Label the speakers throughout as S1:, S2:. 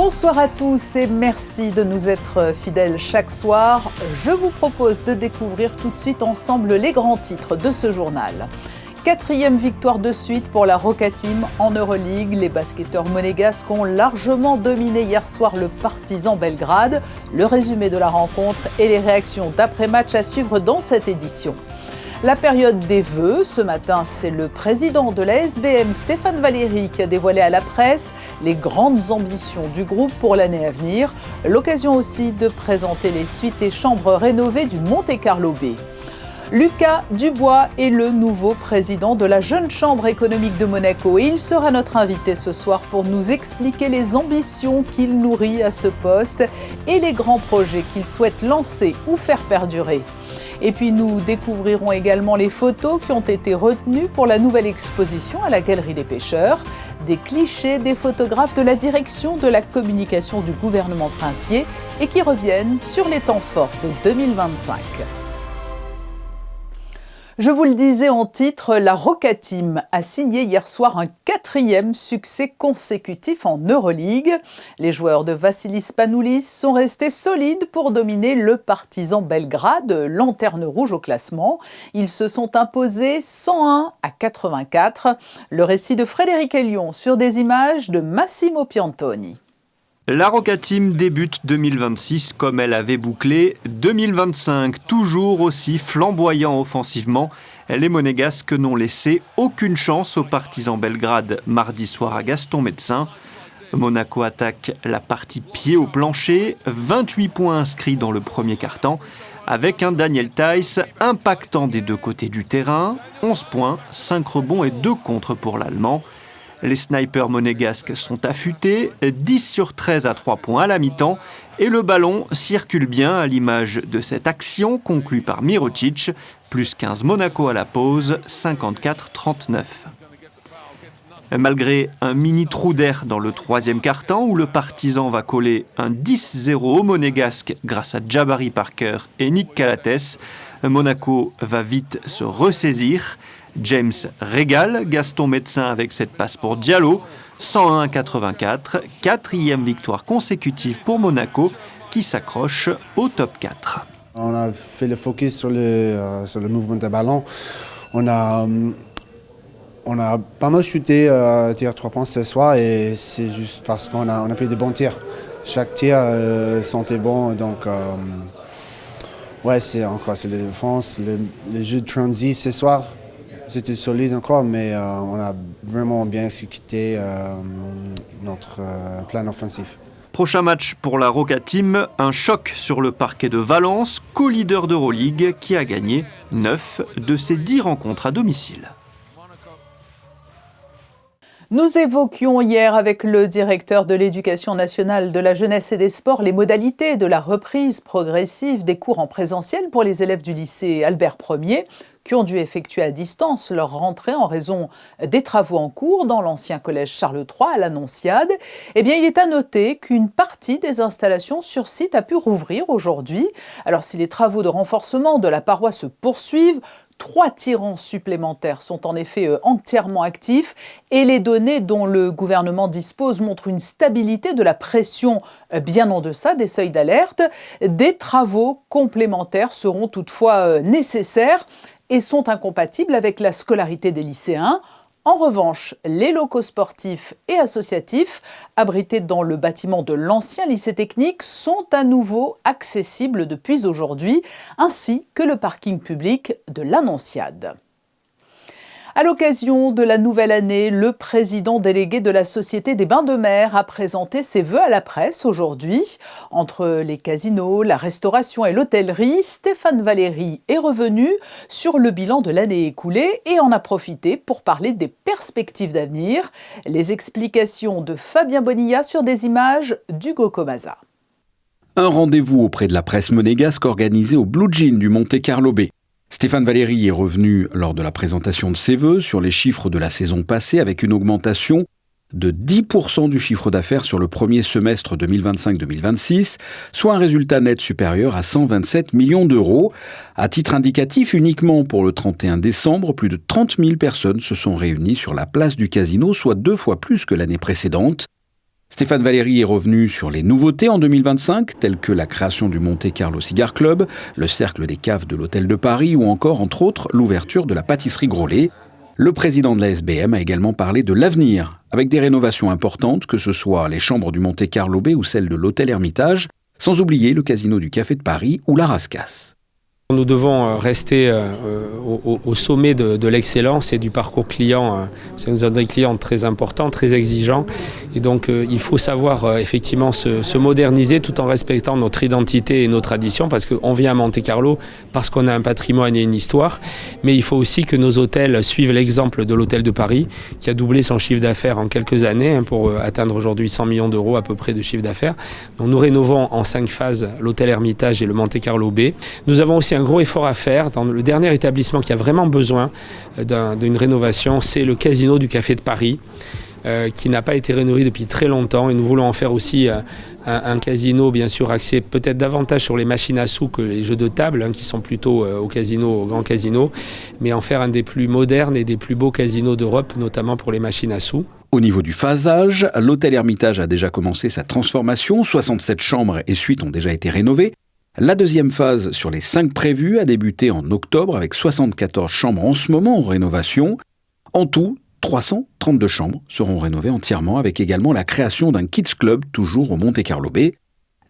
S1: Bonsoir à tous et merci de nous être fidèles chaque soir. Je vous propose de découvrir tout de suite ensemble les grands titres de ce journal. 4e victoire de suite pour la Roca Team en Euroleague. Les basketteurs monégasques ont largement dominé hier soir le Partizan Belgrade. Le résumé de la rencontre et les réactions d'après-match à suivre dans cette édition. La période des vœux, ce matin, c'est le président de la SBM, Stéphane Valéry, qui a dévoilé à la presse les grandes ambitions du groupe pour l'année à venir. L'occasion aussi de présenter les suites et chambres rénovées du Monte Carlo Bay. Lucas Dubois est le nouveau président de la Jeune Chambre économique de Monaco et il sera notre invité ce soir pour nous expliquer les ambitions qu'il nourrit à ce poste et les grands projets qu'il souhaite lancer ou faire perdurer. Et puis nous découvrirons également les photos qui ont été retenues pour la nouvelle exposition à la Galerie des Pêcheurs, des clichés des photographes de la direction de la communication du gouvernement princier et qui reviennent sur les temps forts de 2025. Je vous le disais en titre, la Roca Team a signé hier soir un 4e succès consécutif en Euroleague. Les joueurs de Vassilis Spanoulis sont restés solides pour dominer le Partizan Belgrade, lanterne rouge au classement. Ils se sont imposés 101-84. Le récit de Frédéric Elion sur des images de Massimo Piantoni.
S2: La Roca Team débute 2026 comme elle avait bouclé 2025, toujours aussi flamboyant offensivement. Les Monégasques n'ont laissé aucune chance aux Partizan Belgrade mardi soir à Gaston Médecin. Monaco attaque la partie pied au plancher, 28 points inscrits dans le premier quart-temps, avec un Daniel Theis impactant des deux côtés du terrain, 11 points, 5 rebonds et 2 contres pour l'Allemand. Les snipers monégasques sont affûtés, 10 sur 13 à 3 points à la mi-temps et le ballon circule bien à l'image de cette action conclue par Mirotic, plus 15 Monaco à la pause, 54-39. Malgré un mini trou d'air dans le 3e quart-temps où le Partizan va coller un 10-0 au monégasque grâce à Jabari Parker et Nick Calates, Monaco va vite se ressaisir. James régale Gaston Médecin avec cette passe pour Diallo, 101-84, 4e victoire consécutive pour Monaco qui s'accroche au top 4.
S3: On a fait le focus sur le mouvement de ballon. On a pas mal shooté tir à 3 points ce soir et c'est juste parce qu'on a pris de bons tirs. Chaque tir sentait bon, donc c'est la défense, le jeu de transi ce soir. C'était solide encore, mais on a vraiment bien exécuté notre plan offensif.
S2: Prochain match pour la Roca Team, un choc sur le parquet de Valence, co-leader d'Euroleague qui a gagné 9 de ses 10 rencontres à domicile.
S1: Nous évoquions hier avec le directeur de l'Éducation nationale, de la jeunesse et des sports les modalités de la reprise progressive des cours en présentiel pour les élèves du lycée Albert Ier qui ont dû effectuer à distance leur rentrée en raison des travaux en cours dans l'ancien collège Charles III à l'Annonciade. Eh bien, il est à noter qu'une partie des installations sur site a pu rouvrir aujourd'hui. Alors, si les travaux de renforcement de la paroi se poursuivent, 3 tirants supplémentaires sont en effet entièrement actifs et les données dont le gouvernement dispose montrent une stabilité de la pression bien en deçà des seuils d'alerte. Des travaux complémentaires seront toutefois nécessaires et sont incompatibles avec la scolarité des lycéens. En revanche, les locaux sportifs et associatifs, abrités dans le bâtiment de l'ancien lycée technique, sont à nouveau accessibles depuis aujourd'hui, ainsi que le parking public de l'Annonciade. À l'occasion de la nouvelle année, le président délégué de la Société des Bains de Mer a présenté ses vœux à la presse aujourd'hui. Entre les casinos, la restauration et l'hôtellerie, Stéphane Valéry est revenu sur le bilan de l'année écoulée et en a profité pour parler des perspectives d'avenir. Les explications de Fabien Bonilla sur des images d'Hugo Comasa.
S4: Un rendez-vous auprès de la presse monégasque organisé au Blue Jean du Monte Carlo Bay. Stéphane Valéry est revenu lors de la présentation de ses vœux sur les chiffres de la saison passée avec une augmentation de 10% du chiffre d'affaires sur le premier semestre 2025-2026, soit un résultat net supérieur à 127 millions d'euros. À titre indicatif, uniquement pour le 31 décembre, plus de 30 000 personnes se sont réunies sur la place du casino, soit 2 fois plus que l'année précédente. Stéphane Valéry est revenu sur les nouveautés en 2025, telles que la création du Monte Carlo Cigar Club, le cercle des caves de l'Hôtel de Paris ou encore, entre autres, l'ouverture de la pâtisserie Grolet. Le président de la SBM a également parlé de l'avenir, avec des rénovations importantes, que ce soit les chambres du Monte Carlo Bay ou celles de l'Hôtel Hermitage, sans oublier le casino du Café de Paris ou la Rascasse.
S5: Nous devons rester au sommet de l'excellence et du parcours client. Nous avons des clients très importants, très exigeants. Et donc il faut savoir effectivement se moderniser tout en respectant notre identité et nos traditions, parce qu'on vient à Monte-Carlo, parce qu'on a un patrimoine et une histoire. Mais il faut aussi que nos hôtels suivent l'exemple de l'Hôtel de Paris, qui a doublé son chiffre d'affaires en quelques années, pour atteindre aujourd'hui 100 millions d'euros à peu près de chiffre d'affaires. Donc nous rénovons en 5 phases l'Hôtel Hermitage et le Monte Carlo Bay. Nous avons aussi un gros effort à faire dans le dernier établissement qui a vraiment besoin d'une rénovation, c'est le casino du Café de Paris, qui n'a pas été rénové depuis très longtemps, et nous voulons en faire aussi un casino bien sûr axé peut-être davantage sur les machines à sous que les jeux de table, qui sont plutôt au grand casino, mais en faire un des plus modernes et des plus beaux casinos d'Europe, notamment pour les machines à sous.
S4: Au niveau du phasage, l'Hôtel Hermitage a déjà commencé sa transformation, 67 chambres et suites ont déjà été rénovées. La deuxième phase sur les 5 prévues a débuté en octobre avec 74 chambres en ce moment en rénovation. En tout, 332 chambres seront rénovées entièrement, avec également la création d'un Kids Club toujours au Monte Carlo Bay.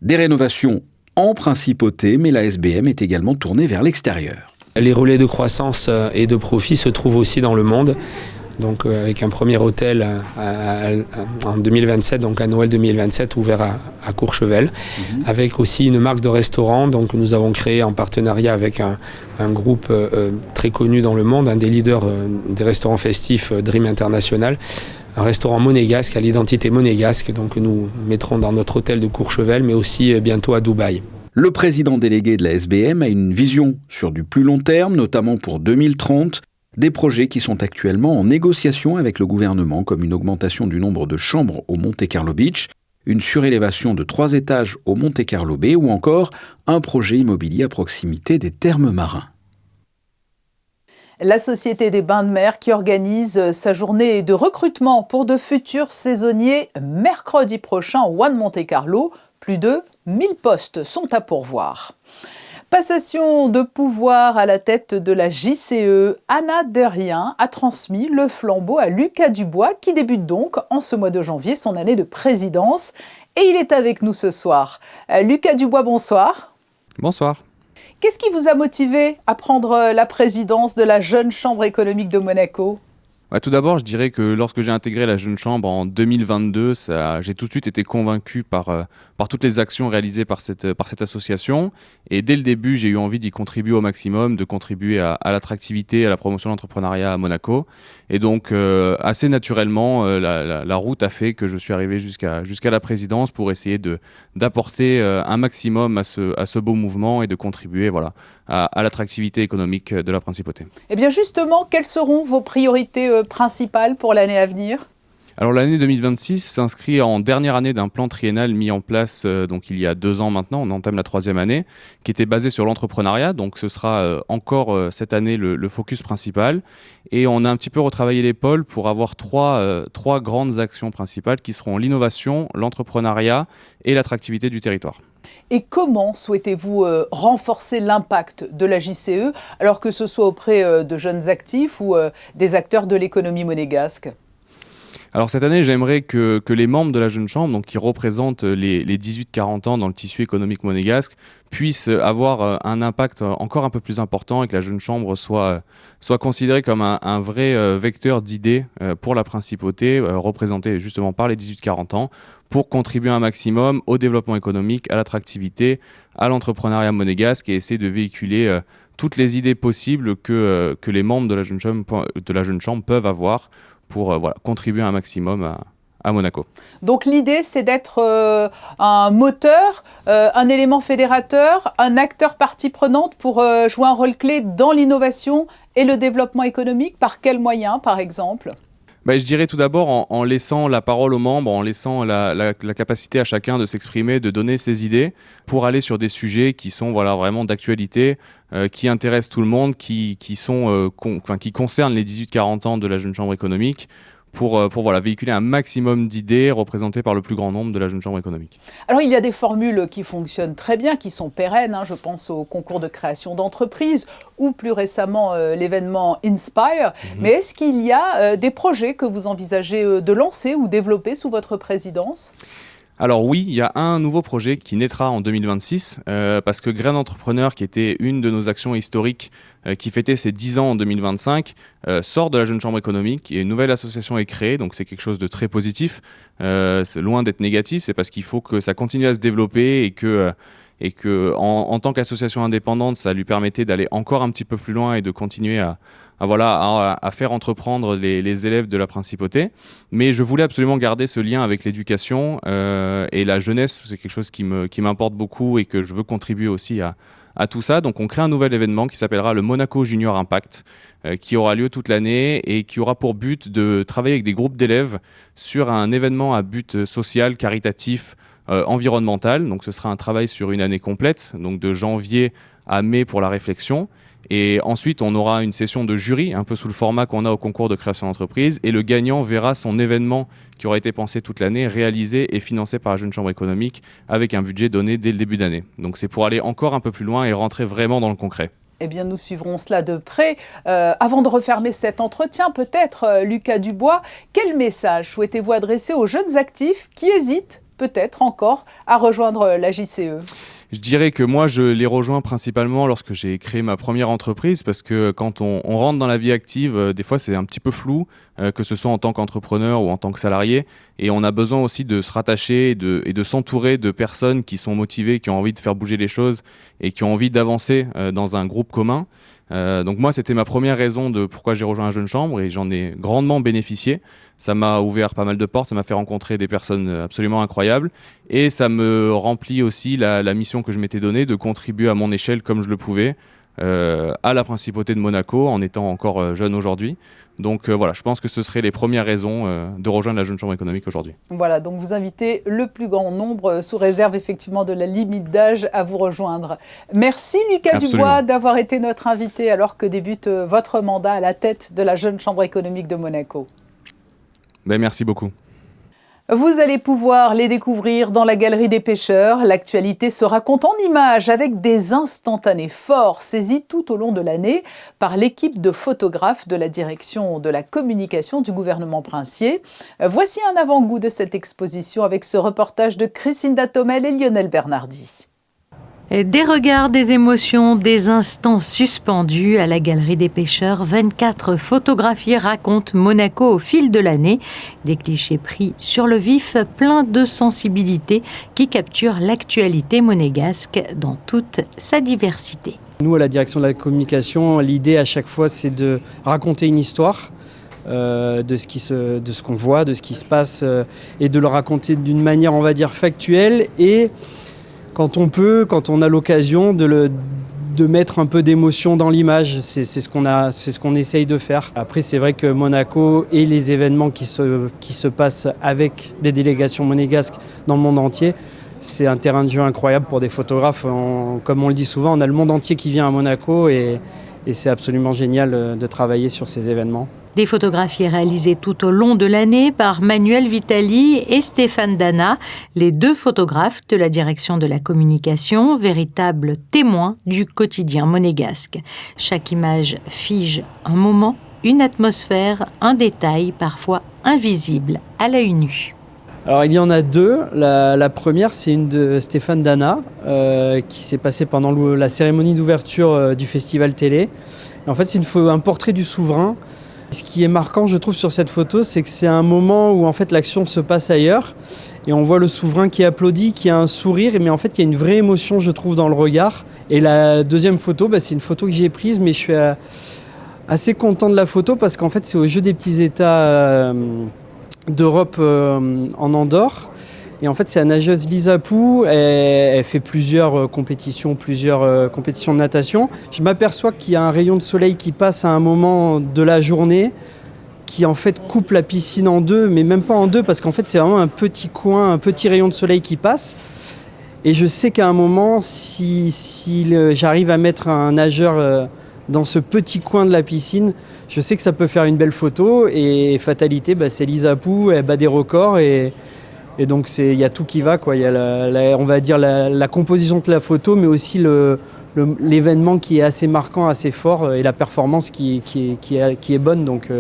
S4: Des rénovations en principauté, mais la SBM est également tournée vers l'extérieur.
S5: Les relais de croissance et de profit se trouvent aussi dans le monde. Donc avec un premier hôtel en 2027, donc à Noël 2027, ouvert à Courchevel, avec aussi une marque de restaurant. Donc nous avons créé en partenariat avec un groupe très connu dans le monde, un des leaders des restaurants festifs, Dream International, un restaurant monégasque à l'identité monégasque. Donc nous mettrons dans notre hôtel de Courchevel, mais aussi bientôt à Dubaï.
S4: Le président délégué de la SBM a une vision sur du plus long terme, notamment pour 2030. Des projets qui sont actuellement en négociation avec le gouvernement, comme une augmentation du nombre de chambres au Monte Carlo Beach, une surélévation de 3 étages au Monte Carlo Bay ou encore un projet immobilier à proximité des thermes marins.
S1: La Société des Bains de Mer qui organise sa journée de recrutement pour de futurs saisonniers mercredi prochain au One Monte Carlo. Plus de 1000 postes sont à pourvoir. Passation de pouvoir à la tête de la JCE, Anna Derrien a transmis le flambeau à Lucas Dubois qui débute donc en ce mois de janvier son année de présidence. Et il est avec nous ce soir. Lucas Dubois, bonsoir.
S6: Bonsoir.
S1: Qu'est-ce qui vous a motivé à prendre la présidence de la Jeune Chambre économique de Monaco ?
S6: Tout d'abord, je dirais que lorsque j'ai intégré la Jeune Chambre en 2022, j'ai tout de suite été convaincu par toutes les actions réalisées par cette association. Et dès le début, j'ai eu envie d'y contribuer au maximum, de contribuer à l'attractivité, à la promotion de l'entrepreneuriat à Monaco. Et donc, assez naturellement, la route a fait que je suis arrivé jusqu'à la présidence pour essayer d'apporter un maximum à ce beau mouvement et de contribuer à l'attractivité économique de la principauté.
S1: Eh bien justement, quelles seront vos priorités principales pour l'année à venir ?
S6: Alors l'année 2026 s'inscrit en dernière année d'un plan triennal mis en place donc il y a 2 ans maintenant, on entame la 3e année, qui était basé sur l'entrepreneuriat. Donc ce sera encore cette année le focus principal. Et on a un petit peu retravaillé les pôles pour avoir trois grandes actions principales qui seront l'innovation, l'entrepreneuriat et l'attractivité du territoire.
S1: Et comment souhaitez-vous renforcer l'impact de la JCE, alors que ce soit auprès de jeunes actifs ou des acteurs de l'économie monégasque ?
S6: Alors cette année, j'aimerais que les membres de la Jeune Chambre, donc qui représentent les 18-40 ans dans le tissu économique monégasque, puissent avoir un impact encore un peu plus important et que la Jeune Chambre soit considérée comme un vrai vecteur d'idées pour la principauté, représentée justement par les 18-40 ans, pour contribuer un maximum au développement économique, à l'attractivité, à l'entrepreneuriat monégasque et essayer de véhiculer toutes les idées possibles que les membres de la Jeune Chambre peuvent avoir pour contribuer un maximum à Monaco.
S1: Donc l'idée, c'est d'être un moteur, un élément fédérateur, un acteur partie prenante pour jouer un rôle clé dans l'innovation et le développement économique. Par quels moyens, par exemple ?
S6: Je dirais tout d'abord en laissant la parole aux membres, en laissant la capacité à chacun de s'exprimer, de donner ses idées pour aller sur des sujets qui sont vraiment d'actualité, qui intéressent tout le monde, qui concernent les 18-40 ans de la Jeune Chambre économique, pour voilà, véhiculer un maximum d'idées représentées par le plus grand nombre de la Jeune Chambre économique.
S1: Alors il y a des formules qui fonctionnent très bien, qui sont pérennes, je pense au concours de création d'entreprise ou plus récemment l'événement Inspire, mais est-ce qu'il y a des projets que vous envisagez de lancer ou développer sous votre présidence ?
S6: Alors oui, il y a un nouveau projet qui naîtra en 2026, parce que Graines Entrepreneurs, qui était une de nos actions historiques, qui fêtait ses 10 ans en 2025, sort de la Jeune Chambre économique et une nouvelle association est créée, donc c'est quelque chose de très positif. C'est loin d'être négatif, c'est parce qu'il faut que ça continue à se développer et que en tant qu'association indépendante, ça lui permettait d'aller encore un petit peu plus loin et de continuer à faire entreprendre les élèves de la principauté. Mais je voulais absolument garder ce lien avec l'éducation et la jeunesse. C'est quelque chose qui m'importe beaucoup et que je veux contribuer aussi à tout ça. Donc on crée un nouvel événement qui s'appellera le Monaco Junior Impact, qui aura lieu toute l'année et qui aura pour but de travailler avec des groupes d'élèves sur un événement à but social, caritatif, environnemental. Donc ce sera un travail sur une année complète, donc de janvier à mai pour la réflexion. Et ensuite, on aura une session de jury, un peu sous le format qu'on a au concours de création d'entreprise. Et le gagnant verra son événement qui aura été pensé toute l'année, réalisé et financé par la Jeune Chambre économique avec un budget donné dès le début d'année. Donc c'est pour aller encore un peu plus loin et rentrer vraiment dans le concret.
S1: Eh bien, nous suivrons cela de près. Avant de refermer cet entretien, peut-être, Lucas Dubois, quel message souhaitez-vous adresser aux jeunes actifs qui hésitent peut-être encore à rejoindre la JCE ?
S6: Je dirais que moi, je les rejoins principalement lorsque j'ai créé ma première entreprise, parce que quand on rentre dans la vie active, des fois c'est un petit peu flou, que ce soit en tant qu'entrepreneur ou en tant que salarié, et on a besoin aussi de se rattacher et de s'entourer de personnes qui sont motivées, qui ont envie de faire bouger les choses et qui ont envie d'avancer dans un groupe commun. Donc moi, c'était ma première raison de pourquoi j'ai rejoint la Jeune Chambre et j'en ai grandement bénéficié. Ça m'a ouvert pas mal de portes, ça m'a fait rencontrer des personnes absolument incroyables et ça me remplit aussi la mission que je m'étais donnée de contribuer à mon échelle comme je le pouvais à la principauté de Monaco en étant encore jeune aujourd'hui. Donc voilà, je pense que ce seraient les premières raisons de rejoindre la Jeune Chambre économique aujourd'hui.
S1: Voilà, donc vous invitez le plus grand nombre, sous réserve effectivement de la limite d'âge, à vous rejoindre. Merci Lucas Dubois d'avoir été notre invité alors que débute votre mandat à la tête de la Jeune Chambre économique de Monaco.
S6: Merci beaucoup.
S1: Vous allez pouvoir les découvrir dans la Galerie des Pêcheurs. L'actualité se raconte en images avec des instantanés forts saisis tout au long de l'année par l'équipe de photographes de la direction de la communication du gouvernement princier. Voici un avant-goût de cette exposition avec ce reportage de Christine Datomel et Lionel Bernardi.
S7: Des regards, des émotions, des instants suspendus à la Galerie des Pêcheurs. 24 photographies racontent Monaco au fil de l'année. Des clichés pris sur le vif, plein de sensibilité qui capturent l'actualité monégasque dans toute sa diversité.
S8: Nous, à la direction de la communication, l'idée à chaque fois, c'est de raconter une histoire. De ce qu'on voit, de ce qui se passe et de le raconter d'une manière, on va dire, factuelle et quand on a l'occasion de mettre un peu d'émotion dans l'image, c'est ce qu'on essaye de faire. Après, c'est vrai que Monaco et les événements qui se passent avec des délégations monégasques dans le monde entier, c'est un terrain de jeu incroyable pour des photographes. Comme on le dit souvent, on a le monde entier qui vient à Monaco et c'est absolument génial de travailler sur ces événements.
S7: Des photographies réalisées tout au long de l'année par Manuel Vitali et Stéphane Dana, les deux photographes de la direction de la communication, véritables témoins du quotidien monégasque. Chaque image fige un moment, une atmosphère, un détail parfois invisible à l'œil nu.
S8: Alors il y en a deux. La première, c'est une de Stéphane Dana qui s'est passée pendant la cérémonie d'ouverture du festival télé. Et en fait, c'est un portrait du souverain. Ce qui est marquant, je trouve, sur cette photo, c'est que c'est un moment où en fait l'action se passe ailleurs et on voit le souverain qui applaudit, qui a un sourire, mais en fait il y a une vraie émotion, je trouve, dans le regard. Et la deuxième photo, c'est une photo que j'ai prise, mais je suis assez content de la photo parce qu'en fait c'est au Jeu des petits États d'Europe en Andorre. Et en fait, c'est la nageuse Lisa Pou, elle fait plusieurs compétitions de natation. Je m'aperçois qu'il y a un rayon de soleil qui passe à un moment de la journée qui en fait coupe la piscine en deux, mais même pas en deux, parce qu'en fait c'est vraiment un petit coin, un petit rayon de soleil qui passe. Et je sais qu'à un moment, si j'arrive à mettre un nageur dans ce petit coin de la piscine. Je sais que ça peut faire une belle photo et fatalité, c'est Lisa Pou, elle bat des records et donc il y a tout qui va, quoi. Il y a on va dire la composition de la photo, mais aussi l'événement qui est assez marquant, assez fort, et la performance qui est bonne. Donc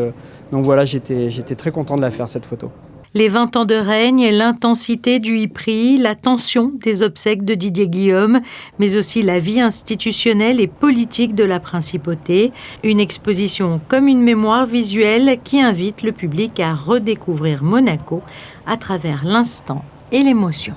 S8: voilà, j'étais très content de la faire, cette photo.
S7: Les 20 ans de règne, l'intensité du Ypres, la tension des obsèques de Didier Guillaume, mais aussi la vie institutionnelle et politique de la principauté. Une exposition comme une mémoire visuelle qui invite le public à redécouvrir Monaco à travers l'instant et l'émotion.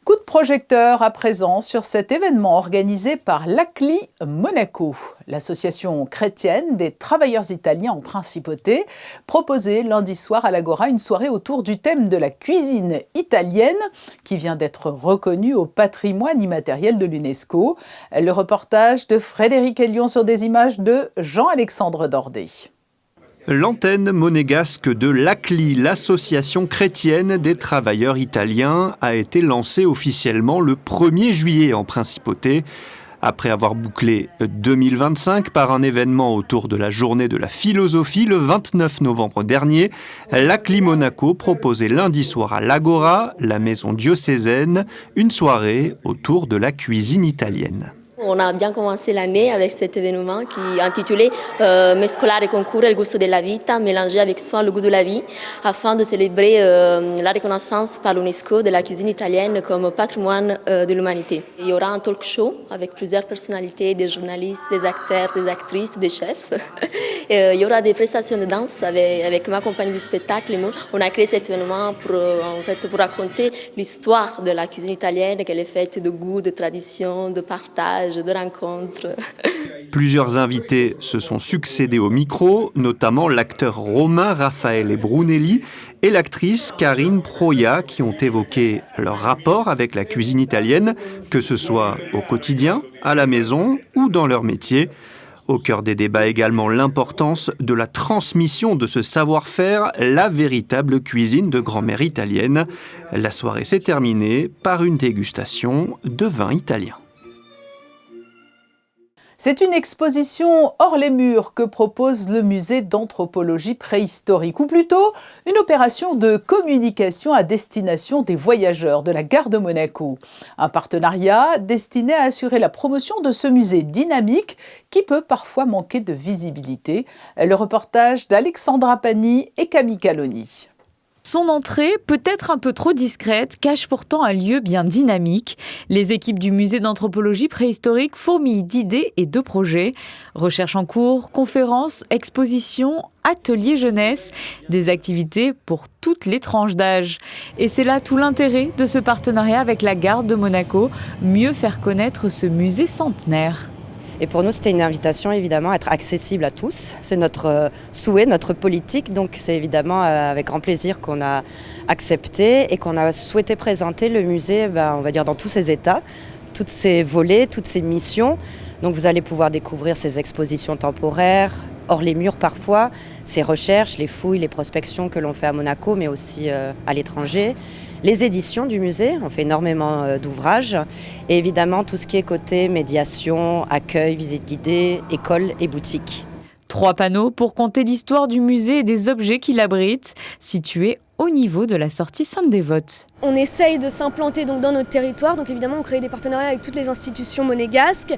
S1: Coup de projecteur à présent sur cet événement organisé par l'ACLI Monaco, l'association chrétienne des travailleurs italiens en principauté, proposait lundi soir à l'Agora une soirée autour du thème de la cuisine italienne qui vient d'être reconnue au patrimoine immatériel de l'UNESCO. Le reportage de Frédéric Elion sur des images de Jean-Alexandre Dordet.
S2: L'antenne monégasque de l'ACLI, l'association chrétienne des travailleurs italiens, a été lancée officiellement le 1er juillet en principauté. Après avoir bouclé 2025 par un événement autour de la journée de la philosophie le 29 novembre dernier, l'ACLI Monaco proposait lundi soir à l'Agora, la maison diocésaine, une soirée autour de la cuisine italienne.
S9: On a bien commencé l'année avec cet événement qui est intitulé Mescolare con cura il gusto della vita, mélanger avec soin le goût de la vie, afin de célébrer la reconnaissance par l'UNESCO de la cuisine italienne comme patrimoine de l'humanité. Il y aura un talk show avec plusieurs personnalités, des journalistes, des acteurs, des actrices, des chefs. Il y aura des prestations de danse avec ma compagnie de spectacle. On a créé cet événement pour raconter l'histoire de la cuisine italienne, qu'elle est faite de goût, de tradition, de partage, de rencontres.
S2: Plusieurs invités se sont succédés au micro, notamment l'acteur romain Raffaele Brunelli et l'actrice Karine Proia, qui ont évoqué leur rapport avec la cuisine italienne, que ce soit au quotidien, à la maison ou dans leur métier. Au cœur des débats également l'importance de la transmission de ce savoir-faire, la véritable cuisine de grand-mère italienne. La soirée s'est terminée par une dégustation de vin italien.
S1: C'est une exposition hors les murs que propose le musée d'anthropologie préhistorique, ou plutôt une opération de communication à destination des voyageurs de la gare de Monaco. Un partenariat destiné à assurer la promotion de ce musée dynamique qui peut parfois manquer de visibilité. Le reportage d'Alexandra Pani et Camille Caloni.
S10: Son entrée, peut-être un peu trop discrète, cache pourtant un lieu bien dynamique. Les équipes du musée d'anthropologie préhistorique fourmillent d'idées et de projets. Recherches en cours, conférences, expositions, ateliers jeunesse, des activités pour toutes les tranches d'âge. Et c'est là tout l'intérêt de ce partenariat avec la gare de Monaco, mieux faire connaître ce musée centenaire.
S11: Et pour nous, c'était une invitation évidemment à être accessible à tous. C'est notre souhait, notre politique. Donc c'est évidemment avec grand plaisir qu'on a accepté et qu'on a souhaité présenter le musée, on va dire dans tous ses états, toutes ses volets, toutes ses missions. Donc vous allez pouvoir découvrir ses expositions temporaires, hors les murs parfois, ses recherches, les fouilles, les prospections que l'on fait à Monaco, mais aussi à l'étranger. Les éditions du musée, on fait énormément d'ouvrages. Et évidemment, tout ce qui est côté médiation, accueil, visite guidée, école et boutique.
S10: 3 panneaux pour conter l'histoire du musée et des objets qui l'abritent, situés au niveau de la sortie Sainte-Dévote.
S12: On essaye de s'implanter donc dans notre territoire, donc évidemment on crée des partenariats avec toutes les institutions monégasques.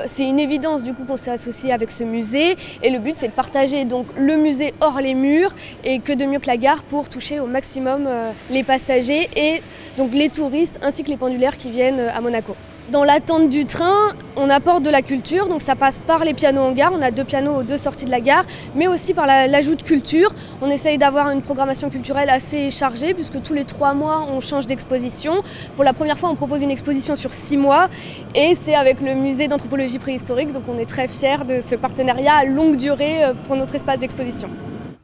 S12: C'est une évidence du coup qu'on s'est associé avec ce musée et le but c'est de partager donc le musée hors les murs et que de mieux que la gare pour toucher au maximum les passagers et donc les touristes ainsi que les pendulaires qui viennent à Monaco. Dans l'attente du train, on apporte de la culture, donc ça passe par les pianos en gare, on a 2 pianos aux 2 sorties de la gare, mais aussi par l'ajout de culture. On essaye d'avoir une programmation culturelle assez chargée, puisque tous les 3 mois, on change d'exposition. Pour la première fois, on propose une exposition sur 6 mois, et c'est avec le musée d'anthropologie préhistorique, donc on est très fiers de ce partenariat à longue durée pour notre espace d'exposition.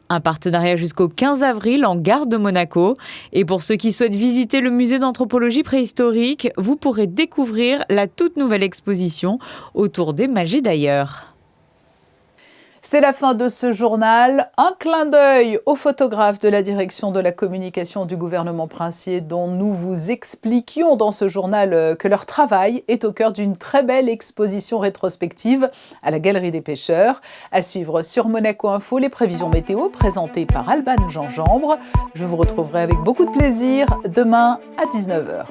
S10: Un partenariat jusqu'au 15 avril en gare de Monaco. Et pour ceux qui souhaitent visiter le musée d'anthropologie préhistorique, vous pourrez découvrir la toute nouvelle exposition autour des magies d'ailleurs.
S1: C'est la fin de ce journal. Un clin d'œil aux photographes de la direction de la communication du gouvernement princier dont nous vous expliquions dans ce journal que leur travail est au cœur d'une très belle exposition rétrospective à la Galerie des Pêcheurs. À suivre sur Monaco Info, les prévisions météo présentées par Alban Gingembre. Je vous retrouverai avec beaucoup de plaisir demain à 19h.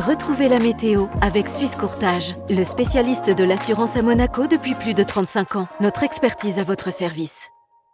S13: Retrouvez la météo avec Suisse Courtage, le spécialiste de l'assurance à Monaco depuis plus de 35 ans. Notre expertise à votre service.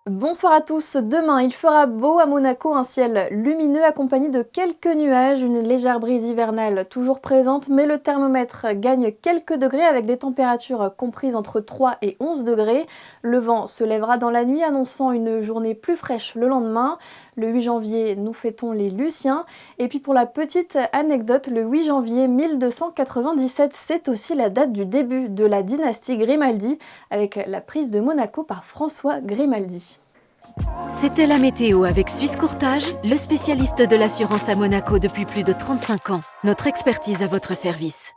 S14: Bonsoir à tous. Demain, il fera beau à Monaco, un ciel lumineux accompagné de quelques nuages, une légère brise hivernale toujours présente, mais le thermomètre gagne quelques degrés avec des températures comprises entre 3 et 11 degrés. Le vent se lèvera dans la nuit, annonçant une journée plus fraîche le lendemain. Le 8 janvier, nous fêtons les Luciens. Et puis pour la petite anecdote, le 8 janvier 1297, c'est aussi la date du début de la dynastie Grimaldi, avec la prise de Monaco par François Grimaldi.
S13: C'était la météo avec Suisse Courtage, le spécialiste de l'assurance à Monaco depuis plus de 35 ans. Notre expertise à votre service.